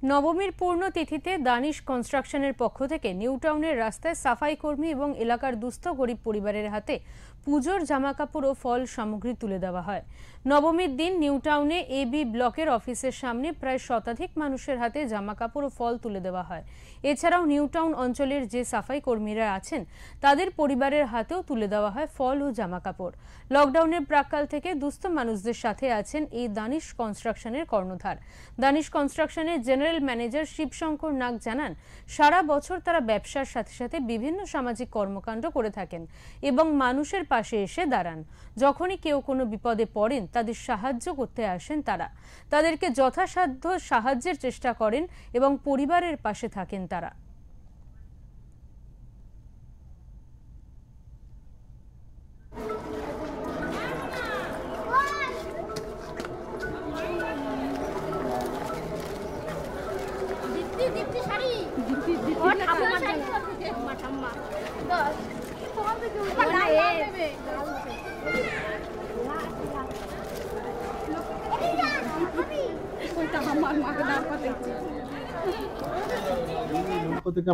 নবমীর পূর্ণ তিথিতে দানিশ কনস্ট্রাকশনের পক্ষ থেকে নিউ টাউনের রাস্তায় সাফাই কর্মী এবং এলাকার দুস্থ গরিব পরিবারের হাতে পুজোর জামাকাপড় ও ফল সামগ্রী তুলে দেওয়া হয়। নবমীর দিন নিউ টাউনে এবি ব্লকের অফিসের সামনে প্রায় শতাধিক মানুষের হাতে জামাকাপড় ও ফল তুলে দেওয়া হয়। এছাড়াও নিউ টাউন অঞ্চলের যে সাফাই কর্মীরা আছেন তাদের পরিবারের হাতেও তুলে দেওয়া হয় ফল ও জামাকাপড়। লকডাউনের প্রাক্কাল থেকে দুস্থ মানুষদের সাথে আছেন এই দানিশ কনস্ট্রাকশনের কর্ণধার। দানিশ কনস্ট্রাকশনের জেনারেল ম্যানেজার শিবশঙ্কর নাগ জানান, সারা বছর তারা ব্যবসার সাথে সাথে বিভিন্ন সামাজিক কর্মকাণ্ড করে থাকেন এবং মানুষের পাশে এসে দাঁড়ান। যখনই কেউ কোনো বিপদে পড়েন তাদের সাহায্য করতে আসেন তারা, তাদেরকে যথাসাধ্য সাহায্যের চেষ্টা করেন এবং পরিবারের পাশে থাকেন তারা।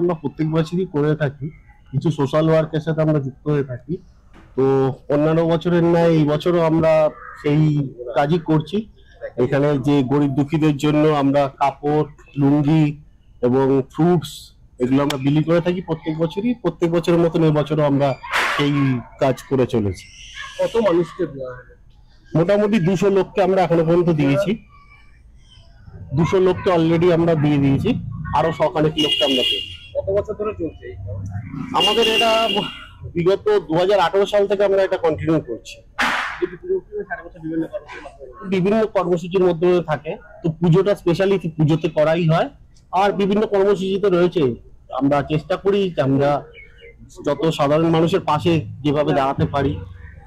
আমরা প্রত্যেক বছরই করে থাকি, কিছু সোশ্যাল ওয়ার্কের সাথে আমরা যুক্ত হয়ে থাকি। তো অন্যান্য বছরের ন্যায় এই বছরও আমরা সেই কাজই করছি। এখানে যে গরিব দুঃখীদের জন্য আমরা কাপড়, লুঙ্গি এবং ফ্রুটস এগুলো আমরা বিলি করে থাকি প্রত্যেক বছরের মতন এবছরও আমরা সেই কাজ করে চলেছি। কত মানুষকে দেওয়া হবে? মোটামুটি 200 লোককে আমরা এখনো পর্যন্ত দিয়েছি। 200 লোককে অলরেডি আমরা দিয়ে দিয়েছি, আরো সকালে লোককে আমরা পেয়েছি। কত বছর ধরে চলছে আমাদের এটা? বিগত 2018 সাল থেকে আমরা এটা কন্টিনিউ করছি। বিভিন্ন কর্মসূচির মধ্যে থাকে, তো পুজোটা স্পেশালি পুজোতে করাই হয়। আর বিভিন্ন কর্মসূচিতে রয়েছে, আমরা চেষ্টা করি আমরা যত সাধারণ মানুষের পাশে যেভাবে দাঁড়াতে পারি,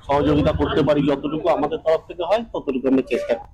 সহযোগিতা করতে পারি, যতটুকু আমাদের তরফ থেকে হয় ততটুকু আমরা চেষ্টা করি।